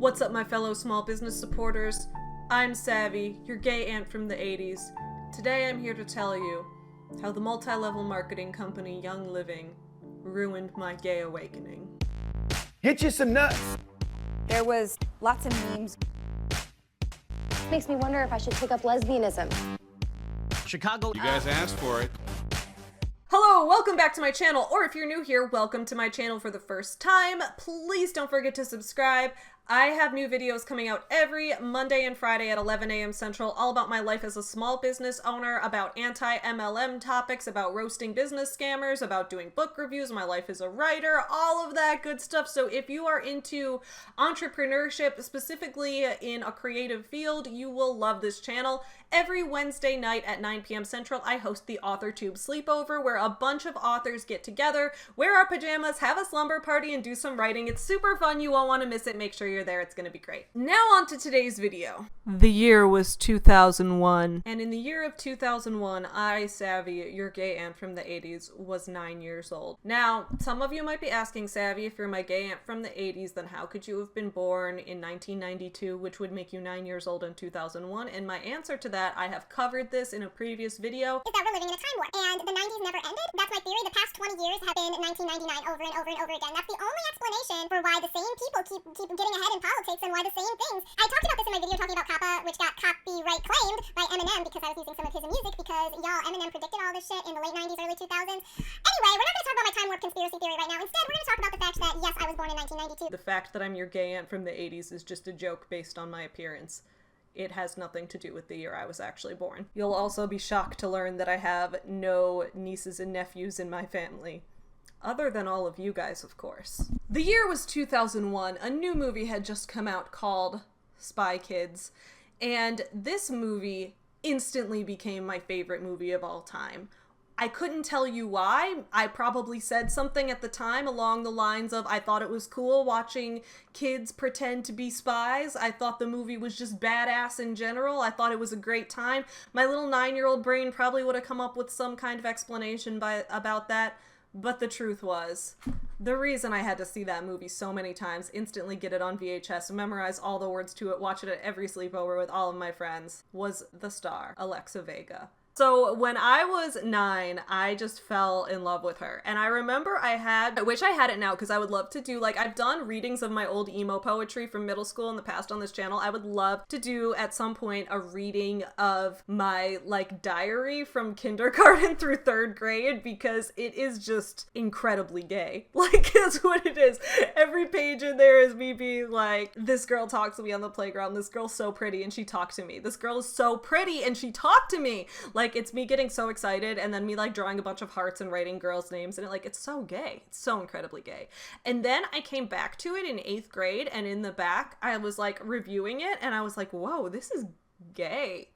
What's up, my fellow small business supporters? I'm Savvy, your gay aunt from the 80s. Today I'm here to tell you how the multi-level marketing company Young Living ruined my gay awakening. Hit you some nuts! There was lots of memes. Makes me wonder if I should take up lesbianism. Chicago. You guys asked for it. Hello, welcome back to my channel, or if you're new here, welcome to my channel for the first time. Please don't forget to subscribe. I have new videos coming out every Monday and Friday at 11 a.m. Central, all about my life as a small business owner, about anti-MLM topics, about roasting business scammers, about doing book reviews, my life as a writer, all of that good stuff. So if you are into entrepreneurship, specifically in a creative field, you will love this channel. Every Wednesday night at 9 p.m. Central, I host the AuthorTube sleepover, where a bunch of authors get together, wear our pajamas, have a slumber party, and do some writing. It's super fun. You won't want to miss it. Make sure you're there. It's going to be great. Now on to today's video. The year was 2001. And in the year of 2001, I, Savvy, your gay aunt from the 80s, was 9 years old. Now, some of you might be asking, Savvy, if you're my gay aunt from the 80s, then how could you have been born in 1992, which would make you 9 years old in 2001? And my answer to that, I have covered this in a previous video, is that we're living in a time warp, and the 90s never ended. That's my theory. The past 20 years have been 1999 over and over and over again. That's the only explanation for why the same people keep getting ahead in politics and why the same things. I talked about this in my video talking about Kappa, which got copyright claimed by Eminem because I was using some of his music, because y'all, Eminem predicted all this shit in the late 90s, early 2000s. Anyway, we're not going to talk about my time warp conspiracy theory right now. Instead, we're going to talk about the fact that, yes, I was born in 1992. The fact that I'm your gay aunt from the 80s is just a joke based on my appearance. It has nothing to do with the year I was actually born. You'll also be shocked to learn that I have no nieces and nephews in my family. Other than all of you guys, of course. The year was 2001. A new movie had just come out called Spy Kids, and this movie instantly became my favorite movie of all time. I couldn't tell you why. I probably said something at the time along the lines of, I thought it was cool watching kids pretend to be spies. I thought the movie was just badass in general. I thought it was a great time. My little 9-year-old brain probably would have come up with some kind of explanation about that. But the truth was, the reason I had to see that movie so many times, instantly get it on VHS, memorize all the words to it, watch it at every sleepover with all of my friends, was the star, Alexa Vega. So when I was 9, I just fell in love with her. And I remember I wish I had it now, because I would love to do, like, I've done readings of my old emo poetry from middle school in the past on this channel. I would love to do at some point a reading of my, like, diary from kindergarten through 3rd grade, because it is just incredibly gay. Like, that's what it is. Every page in there is me being like, this girl talks to me on the playground. This girl's so pretty and she talked to me. This girl is so pretty and she talked to me. Like, it's me getting so excited and then me, like, drawing a bunch of hearts and writing girls' names, and it's so gay. It's so incredibly gay. And then I came back to it in 8th grade, and in the back, I was, like, reviewing it, and I was like, whoa, this is gay.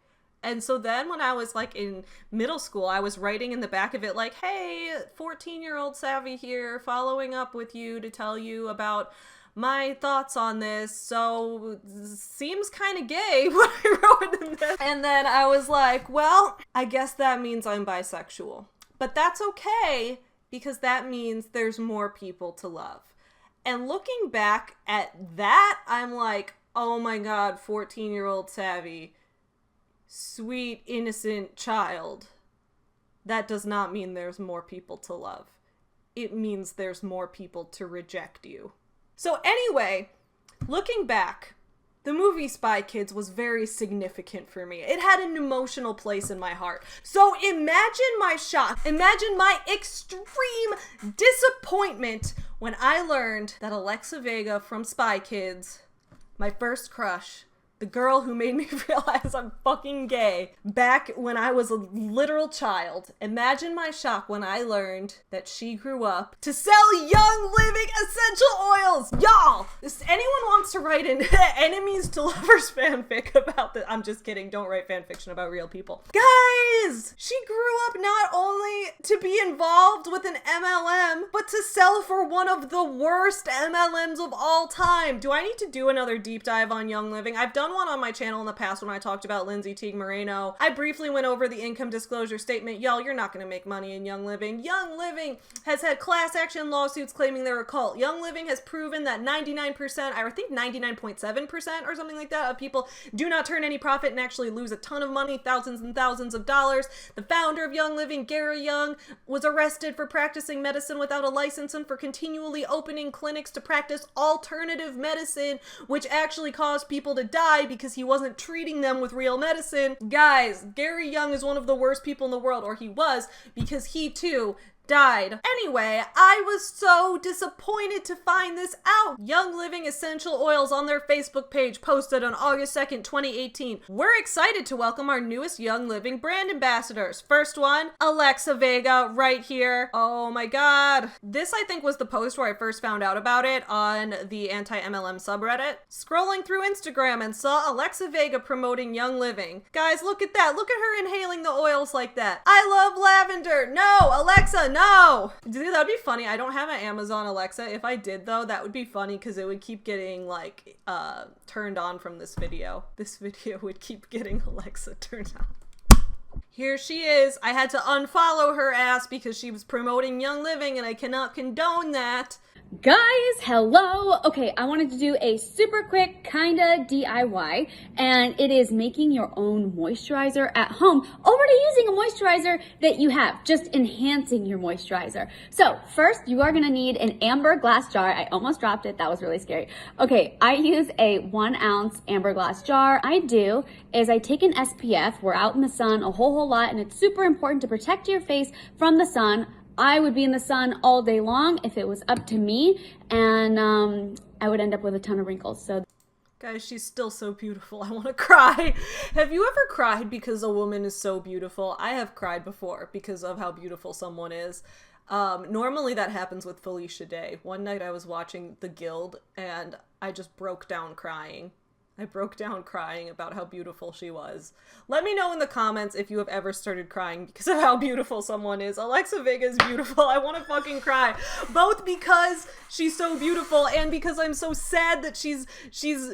And so then when I was, like, in middle school, I was writing in the back of it, like, hey, 14-year-old Savvy here, following up with you to tell you about my thoughts on this, so seems kind of gay what I wrote in this. And then I was like, well, I guess that means I'm bisexual. But that's okay, because that means there's more people to love. And looking back at that, I'm like, oh my god, 14-year-old Savvy, sweet, innocent child. That does not mean there's more people to love. It means there's more people to reject you. So anyway, looking back, the movie Spy Kids was very significant for me. It had an emotional place in my heart. So imagine my shock, imagine my extreme disappointment when I learned that Alexa Vega from Spy Kids, my first crush, the girl who made me realize I'm fucking gay back when I was a literal child. Imagine my shock when I learned that she grew up to sell Young Living essential oils. Y'all, if anyone wants to write an enemies to lovers fanfic about this, I'm just kidding. Don't write fanfiction about real people. Guys, she grew up not only to be involved with an MLM, but to sell for one of the worst MLMs of all time. Do I need to do another deep dive on Young Living? I've done done one on my channel in the past when I talked about Lindsay Teague Moreno. I briefly went over the income disclosure statement. Y'all, you're not gonna make money in Young Living. Young Living has had class action lawsuits claiming they're a cult. Young Living has proven that 99%, I think 99.7% or something like that, of people do not turn any profit and actually lose a ton of money, thousands and thousands of dollars. The founder of Young Living, Gary Young, was arrested for practicing medicine without a license and for continually opening clinics to practice alternative medicine, which actually caused people to die because he wasn't treating them with real medicine. Guys, Gary Young is one of the worst people in the world, or he was, because he too died. Anyway, I was so disappointed to find this out. Young Living essential oils on their Facebook page posted on August 2nd, 2018. We're excited to welcome our newest Young Living brand ambassadors. First one, Alexa Vega, right here. Oh my god. This, I think, was the post where I first found out about it on the anti-MLM subreddit. Scrolling through Instagram and saw Alexa Vega promoting Young Living. Guys, look at that. Look at her inhaling the oils like that. I love lavender. No, Alexa, no! Dude, that'd be funny. I don't have an Amazon Alexa. If I did, though, that would be funny because it would keep getting, like, turned on from this video. This video would keep getting Alexa turned on. Here she is. I had to unfollow her ass because she was promoting Young Living and I cannot condone that. Guys, hello. Okay, I wanted to do a super quick kinda DIY, and it is making your own moisturizer at home over to using a moisturizer that you have, just enhancing your moisturizer. So first, you are gonna need an amber glass jar. I almost dropped it, that was really scary. Okay, I use a 1 ounce amber glass jar. I do is I take an SPF. We're out in the sun a whole lot, and it's super important to protect your face from the sun. I would be in the sun all day long if it was up to me, and I would end up with a ton of wrinkles. So, guys, she's still so beautiful. I want to cry. Have you ever cried because a woman is so beautiful? I have cried before because of how beautiful someone is. Normally that happens with Felicia Day. One night I was watching The Guild and I just broke down crying. I broke down crying about how beautiful she was. Let me know in the comments if you have ever started crying because of how beautiful someone is. Alexa Vega is beautiful. I want to fucking cry. Both because she's so beautiful and because I'm so sad that she's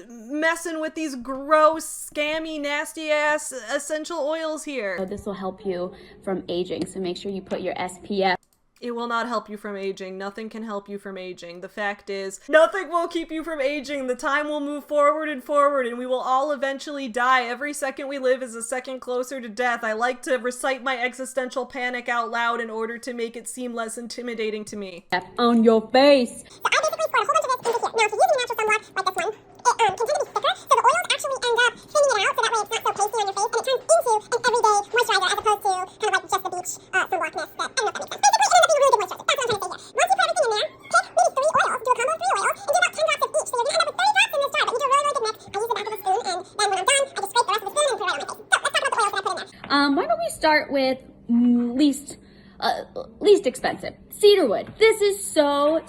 messing with these gross, scammy, nasty ass essential oils here. this will help you from aging. So make sure you put your SPF. It will not help you from aging. Nothing can help you from aging. The fact is, nothing will keep you from aging. The time will move forward, and we will all eventually die. Every second we live is a second closer to death. I like to recite my existential panic out loud in order to make it seem less intimidating to me. On your face. So I basically poured a whole bunch of this into here. Now, if you're using natural sunblock like this one, it can tend to be thicker, so the oils actually end up thinning it out, so that way it's not so pasty on your face, and it turns into an everyday moisturizer as opposed to kind of like just the beach sunblockness that, I don't know if that makes sense. Basically, it ends up being a really good moisturizer. That's what I'm trying to say here. Once you put everything in there, pick maybe 3 oils, do a combo of 3 oils, and do about 10 drops of each. So you're going to end up with 30 drops in this jar, but you do a really, really good mix. I use the back of a spoon, and then when I'm done, I just scrape the rest of the spoon and put it right on my face. So let's talk about the oils that I put in there. Why don't we start with least expensive, cedarwood. This is so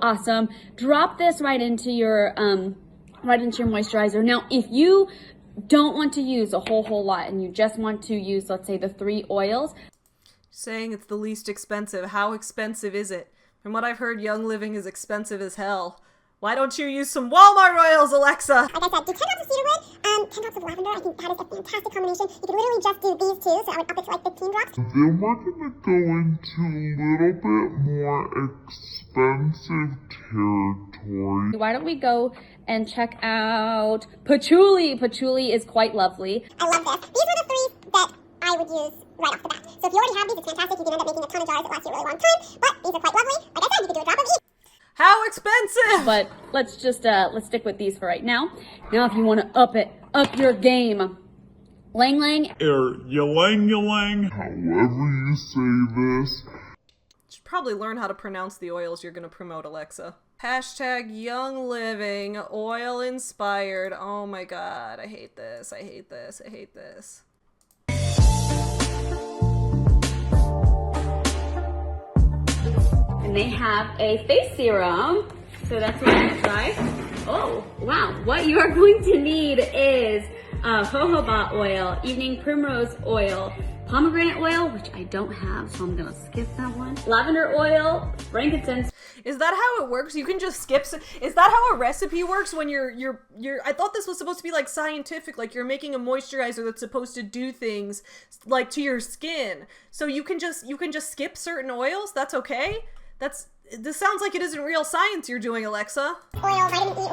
awesome. Drop this right into your moisturizer. Now, if you don't want to use a whole lot and you just want to use, let's say, the 3 oils. Saying it's the least expensive. How expensive is it? From what I've heard, Young Living is expensive as hell. Why don't you use some Walmart oils, Alexa? Like I said, do 10 drops of cedarwood, 10 drops of lavender. I think that is a fantastic combination. You could literally just do these 2, so I would up it to like 15 drops. Then we're gonna go into a little bit more expensive territory. Why don't we go and check out patchouli? Patchouli is quite lovely. I love this. These were the 3 that I would use right off the bat. So if you already have these, it's fantastic. You can end up making a ton of jars that last you a really long time. But these are quite lovely. Like I said, you could do a drop of each. How expensive? But let's just let's stick with these for right now. Now, if you want to up your game, Lang Lang. Ylang. However you say this. You should probably learn how to pronounce the oils you're gonna promote, Alexa. Hashtag Young Living, oil inspired. Oh my god, I hate this. I hate this. I hate this. And they have a face serum, so that's what I'm gonna try. Oh, wow. What you are going to need is jojoba oil, evening primrose oil, pomegranate oil, which I don't have, so I'm gonna skip that one. Lavender oil, frankincense. Is that how it works? You can just skip. Is that how a recipe works when you're I thought this was supposed to be like scientific, like you're making a moisturizer that's supposed to do things like to your skin. So you can just skip certain oils? That's okay? This sounds like it isn't real science you're doing, Alexa. Oil, vitamin E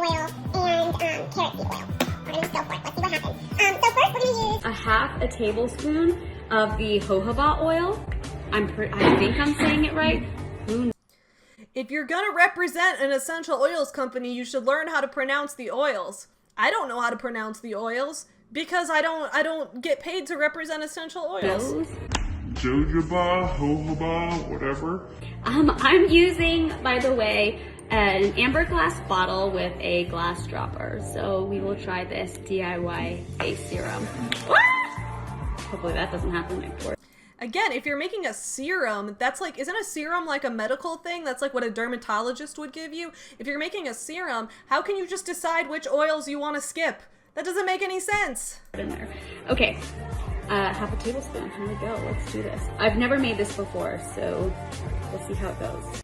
oil, and carrot seed oil. We're gonna go for it. Let's see what happens. So first we're gonna use a half a tablespoon of the jojoba oil. I think I'm saying it right. If you're gonna represent an essential oils company, you should learn how to pronounce the oils. I don't know how to pronounce the oils because I don't get paid to represent essential oils. Jojoba, jojoba, whatever. I'm using, by the way, an amber glass bottle with a glass dropper. So we will try this DIY face serum. Hopefully that doesn't happen next door. Again, if you're making a serum, that's like, isn't a serum like a medical thing? That's like what a dermatologist would give you. If you're making a serum, how can you just decide which oils you want to skip? That doesn't make any sense. In there. Okay, half a tablespoon. Here we go. Let's do this. I've never made this before, so we'll see how it goes.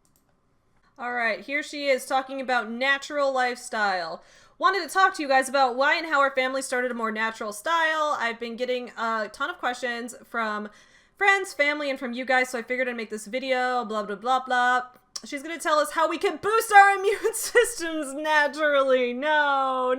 All right, here she is talking about natural lifestyle. Wanted to talk to you guys about why and how our family started a more natural style. I've been getting a ton of questions from friends, family, and from you guys, so I figured I'd make this video, blah, blah, blah, blah. She's gonna tell us how we can boost our immune systems naturally. No.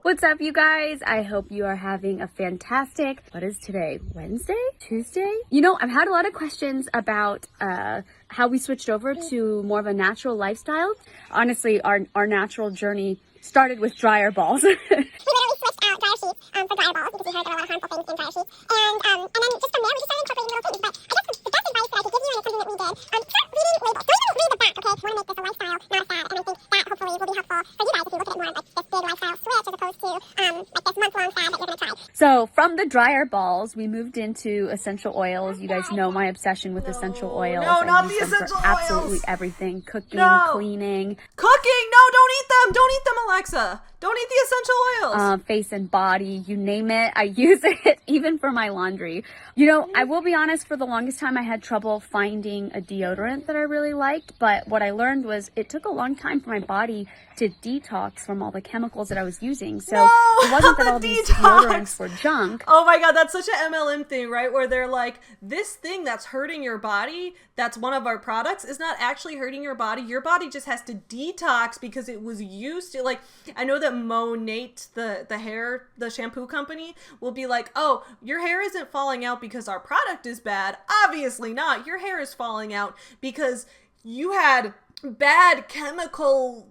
What's up, you guys? I hope you are having a fantastic, what is today, Wednesday? Tuesday? You know, I've had a lot of questions about how we switched over to more of a natural lifestyle. Honestly, our natural journey started with dryer balls. we literally switched out dryer sheets for dryer balls because we heard there were a lot of harmful things in dryer sheets. And then just from there, we just started incorporating little things. But I guess the best advice that I could give you, and it's something that we did, start reading labels. Don't even read the back, okay? We want to make this a lifestyle, not a fad. And I think that hopefully will be helpful for you guys if you look at it more like this big lifestyle switch as opposed to like this month-long fad that you're going to try. So from the dryer balls, we moved into essential oils. You guys know my obsession with essential oils. No, not the use them essential for absolutely oils. everything. Cooking, cleaning. Cooking! No, don't eat them! Don't eat them, Alexa! Don't eat the essential oils! Face and body, you name it. I use it even for my laundry. You know, I will be honest, for the longest time I had trouble finding a deodorant that I really liked, but what I learned was it took a long time for my body to detox from all the chemicals that I was using. So it wasn't that all these deodorants were junk. Oh my god, that's such an MLM thing, right? Where they're like, this thing that's hurting your body, that's one of our products, is not actually hurting your body. Your body just has to detox because it was used to, like, I know that Monate, the shampoo company, will be like, oh, your hair isn't falling out because our product is bad. Obviously not. Your hair is falling out because you had bad chemical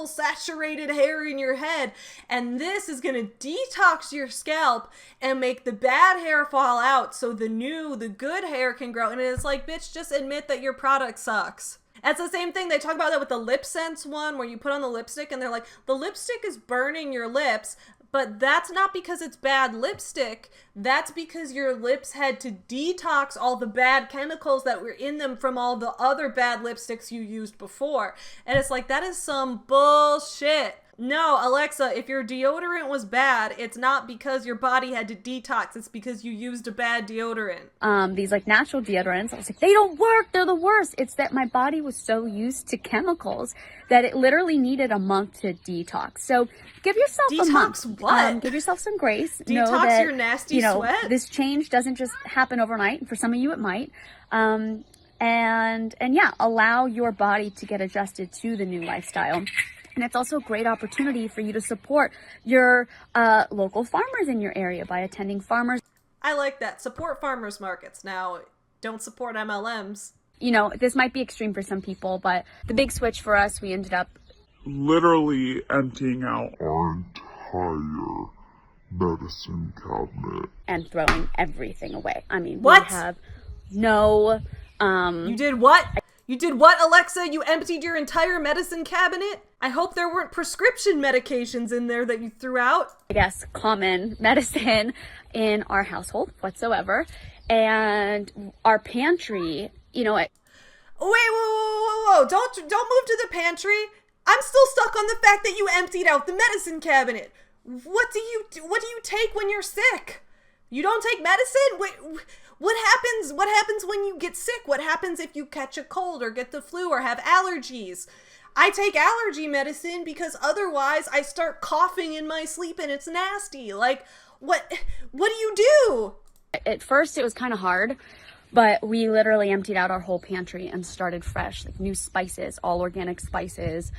saturated hair in your head, and this is gonna detox your scalp and make the bad hair fall out so the good hair can grow. And it's like, bitch, just admit that your product sucks. It's the same thing. They talk about that with the lip sense one, where you put on the lipstick and they're like, the lipstick is burning your lips, but that's not because it's bad lipstick. That's because your lips had to detox all the bad chemicals that were in them from all the other bad lipsticks you used before. And it's like, that is some bullshit. No, Alexa, if your deodorant was bad, it's not because your body had to detox. It's because you used a bad deodorant. These like natural deodorants, I was like, they don't work. They're the worst. It's that my body was so used to chemicals that it literally needed a month to detox. So give yourself a month. Detox what? Give yourself some grace. Detox know that, your nasty sweat? This change doesn't just happen overnight. For some of you, it might. And yeah, allow your body to get adjusted to the new lifestyle. And it's also a great opportunity for you to support your local farmers in your area by attending farmers. I like that. Support farmers markets. Now, don't support MLMs. You know, this might be extreme for some people, but the big switch for us, we ended up literally emptying out our entire medicine cabinet and throwing everything away. I mean, what? We have no... You did what? You did what, Alexa? You emptied your entire medicine cabinet? I hope there weren't prescription medications in there that you threw out. I guess common medicine in our household whatsoever. And our pantry, you know, Whoa. Don't move to the pantry. I'm still stuck on the fact that you emptied out the medicine cabinet. What do you take when you're sick? You don't take medicine? Wait, what happens when you get sick? What happens if you catch a cold or get the flu or have allergies? I take allergy medicine because otherwise I start coughing in my sleep and it's nasty. Like, what do you do? At first it was kind of hard, but we literally emptied out our whole pantry and started fresh, like new spices, all organic spices,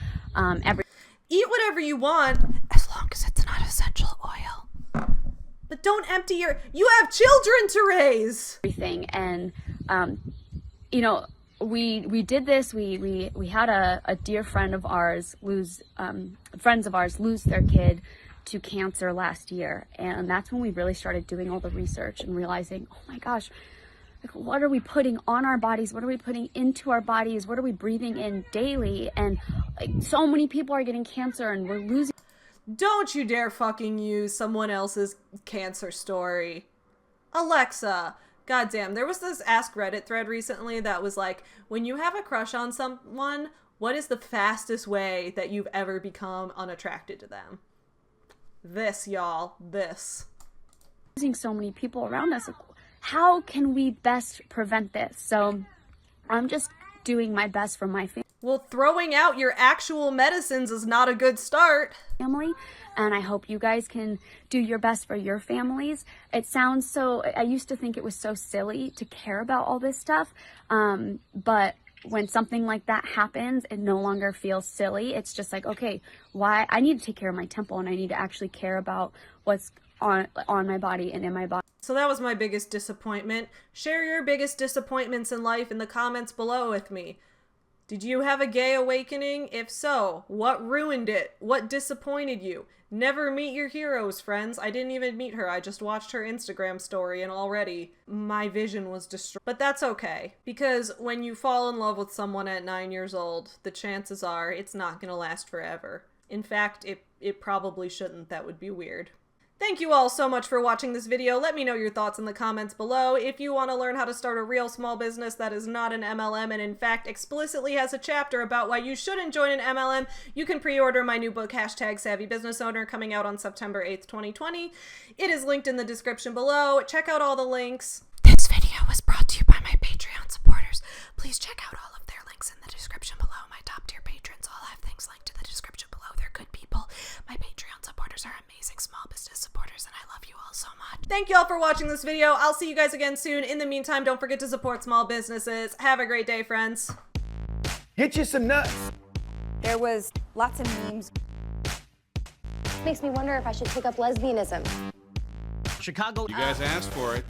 Eat whatever you want, as long as it's not essential oil. But don't empty you have children to raise! Everything. And, you know, we did this. We had a dear friend of ours friends of ours lose their kid to cancer last year. And that's when we really started doing all the research and realizing, oh my gosh, like, what are we putting on our bodies? What are we putting into our bodies? What are we breathing in daily? And like, so many people are getting cancer and we're losing. Don't you dare fucking use someone else's cancer story. Alexa, goddamn, there was this Ask Reddit thread recently that was like, when you have a crush on someone, what is the fastest way that you've ever become unattracted to them? This, y'all, this. Losing so many people around us. How can we best prevent this? So I'm just doing my best for my family. Well, throwing out your actual medicines is not a good start. And I hope you guys can do your best for your families. It sounds so, I used to think it was so silly to care about all this stuff. But when something like that happens, it no longer feels silly. It's just like, okay, why? I need to take care of my temple and I need to actually care about what's on my body and in my body. So that was my biggest disappointment. Share your biggest disappointments in life in the comments below with me. Did you have a gay awakening? If so, what ruined it? What disappointed you? Never meet your heroes, friends. I didn't even meet her. I just watched her Instagram story and already my vision was destroyed. But that's okay, because when you fall in love with someone at 9 years old, the chances are it's not gonna last forever. In fact, it probably shouldn't. That would be weird. Thank you all so much for watching this video. Let me know your thoughts in the comments below. If you want to learn how to start a real small business that is not an MLM and in fact explicitly has a chapter about why you shouldn't join an MLM, you can pre-order my new book, #SavvyBusinessOwner, coming out on September 8th, 2020. It is linked in the description below. Check out all the links. This video was brought to you by my Patreon supporters. Please check out all of their links in the description below. My top tier patrons all have things linked in the description below. They're good people. My Patreon supporters are amazing small business supporters, and I love you all so much. Thank you all for watching this video. I'll see you guys again soon. In the meantime, don't forget to support small businesses. Have a great day, friends. Hit you some nuts. There was lots of memes. Makes me wonder if I should take up lesbianism. Chicago. You guys asked for it.